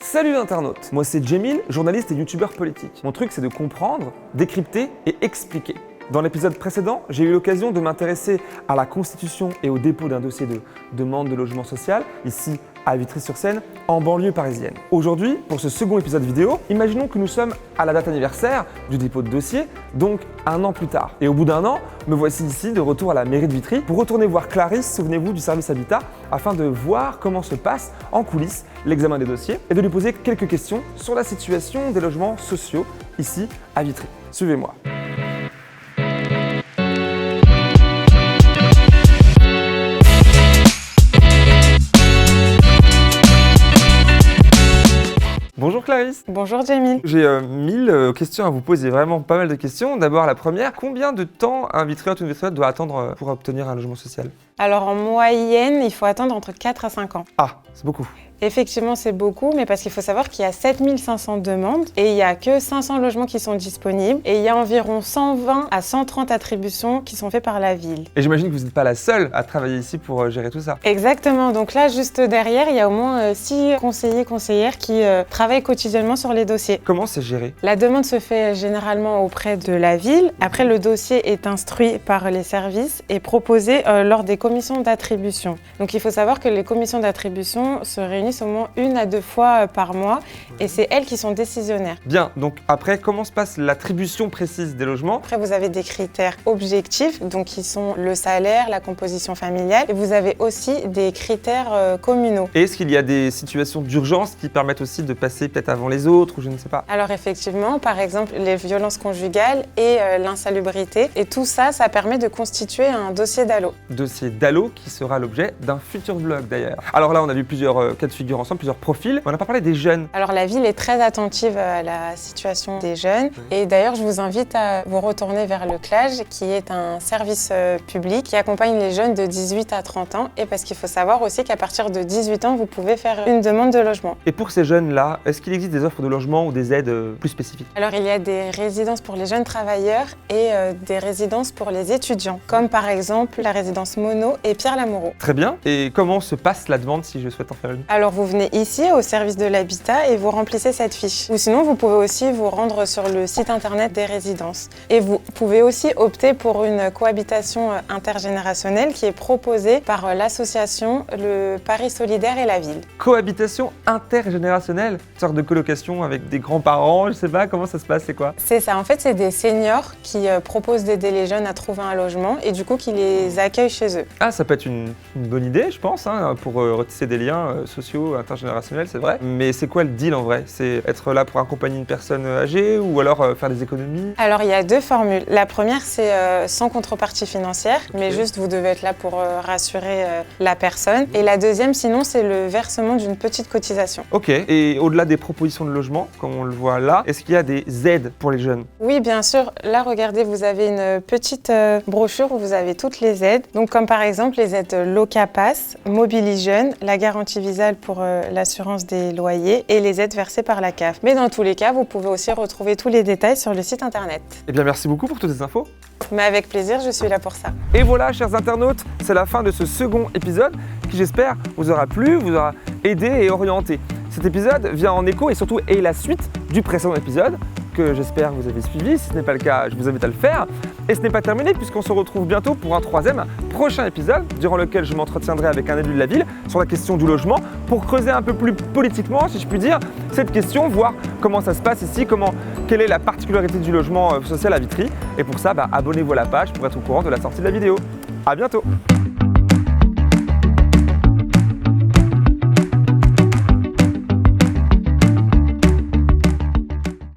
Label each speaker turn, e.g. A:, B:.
A: Salut internautes, moi c'est Jamil, journaliste et youtubeur politique. Mon truc c'est de comprendre, décrypter et expliquer. Dans l'épisode précédent, j'ai eu l'occasion de m'intéresser à la constitution et au dépôt d'un dossier de demande de logement social, ici à Vitry-sur-Seine, en banlieue parisienne. Aujourd'hui, pour ce second épisode vidéo, imaginons que nous sommes à la date anniversaire du dépôt de dossier, donc 1 an plus tard. Et au bout d'1 an, me voici ici de retour à la mairie de Vitry pour retourner voir Clarisse, souvenez-vous, du service Habitat, afin de voir comment se passe en coulisses l'examen des dossiers et de lui poser quelques questions sur la situation des logements sociaux ici à Vitry. Suivez-moi. Bonjour Clarisse.
B: Bonjour Jamil.
A: J'ai 1000 questions à vous poser, vraiment pas mal de questions. D'abord la première, combien de temps un vitriote ou une vitriote doit attendre pour obtenir un logement social?
B: Alors en moyenne, il faut attendre entre 4 à 5 ans.
A: Ah, c'est beaucoup.
B: Effectivement, c'est beaucoup, mais parce qu'il faut savoir qu'il y a 7500 demandes et il n'y a que 500 logements qui sont disponibles et il y a environ 120 à 130 attributions qui sont faites par la ville.
A: Et j'imagine que vous n'êtes pas la seule à travailler ici pour gérer tout ça.
B: Exactement, donc là, juste derrière, il y a au moins 6 conseillers, conseillères qui travaillent quotidiennement sur les dossiers.
A: Comment c'est géré?
B: La demande se fait généralement auprès de la ville. Après, le dossier est instruit par les services et proposé lors des commissions d'attribution. Donc il faut savoir que les commissions d'attribution se réunissent au moins 1 à 2 fois par mois et c'est elles qui sont décisionnaires.
A: Bien, donc après, comment se passe l'attribution précise des logements?
B: Après, vous avez des critères objectifs, donc qui sont le salaire, la composition familiale, et vous avez aussi des critères communaux.
A: Et est-ce qu'il y a des situations d'urgence qui permettent aussi de passer peut-être avant les autres ou je ne sais pas?
B: Alors effectivement, par exemple, les violences conjugales et l'insalubrité, et tout ça, ça permet de constituer un dossier DALO.
A: Dossier DALO qui sera l'objet d'un futur vlog d'ailleurs. Alors là, on a vu plusieurs cas de figure ensemble, plusieurs profils. On n'a pas parlé des jeunes.
B: Alors la ville est très attentive à la situation des jeunes et d'ailleurs je vous invite à vous retourner vers le CLAGE qui est un service public qui accompagne les jeunes de 18 à 30 ans et parce qu'il faut savoir aussi qu'à partir de 18 ans vous pouvez faire une demande de logement.
A: Et pour ces jeunes-là, est-ce qu'il existe des offres de logement ou des aides plus spécifiques?
B: Alors il y a des résidences pour les jeunes travailleurs et des résidences pour les étudiants comme par exemple la résidence Mono et Pierre Lamoureux.
A: Très bien. Et comment se passe la demande si je souhaite en faire une?
B: Alors vous venez ici au service de l'habitat et vous remplissez cette fiche. Ou sinon vous pouvez aussi vous rendre sur le site internet des résidences. Et vous pouvez aussi opter pour une cohabitation intergénérationnelle qui est proposée par l'association Le Paris Solidaire et la ville.
A: Cohabitation intergénérationnelle, une sorte de colocation avec des grands-parents, je sais pas, comment ça se passe, c'est quoi?
B: C'est ça, en fait c'est des seniors qui proposent d'aider les jeunes à trouver un logement et du coup qui les accueillent chez eux.
A: Ah, ça peut être une bonne idée, je pense, hein, pour retisser des liens sociaux, intergénérationnels, c'est vrai. Mais c'est quoi le deal en vrai? C'est être là pour accompagner une personne âgée ou alors faire des économies?
B: Alors il y a 2 formules. La première c'est sans contrepartie financière, mais juste vous devez être là pour rassurer la personne. Et la deuxième sinon c'est le versement d'une petite cotisation.
A: Ok, et au-delà des propositions de logement, comme on le voit là, est-ce qu'il y a des aides pour les jeunes?
B: Oui bien sûr, là regardez vous avez une petite brochure où vous avez toutes les aides. Donc comme par exemple les aides Locapass, Mobili Jeune, la garantie Visale pour l'assurance des loyers et les aides versées par la CAF. Mais dans tous les cas, vous pouvez aussi retrouver tous les détails sur le site internet.
A: Eh bien merci beaucoup pour toutes ces infos.
B: Mais avec plaisir, je suis là pour ça.
A: Et voilà, chers internautes, c'est la fin de ce second épisode qui, j'espère, vous aura plu, vous aura aidé et orienté. Cet épisode vient en écho et surtout est la suite du précédent épisode que j'espère vous avez suivi. Si ce n'est pas le cas, je vous invite à le faire. Et ce n'est pas terminé puisqu'on se retrouve bientôt pour un troisième prochain épisode durant lequel je m'entretiendrai avec un élu de la ville sur la question du logement pour creuser un peu plus politiquement, si je puis dire, cette question, voir comment ça se passe ici, quelle est la particularité du logement social à Vitry. Et pour ça, abonnez-vous à la page pour être au courant de la sortie de la vidéo. À bientôt!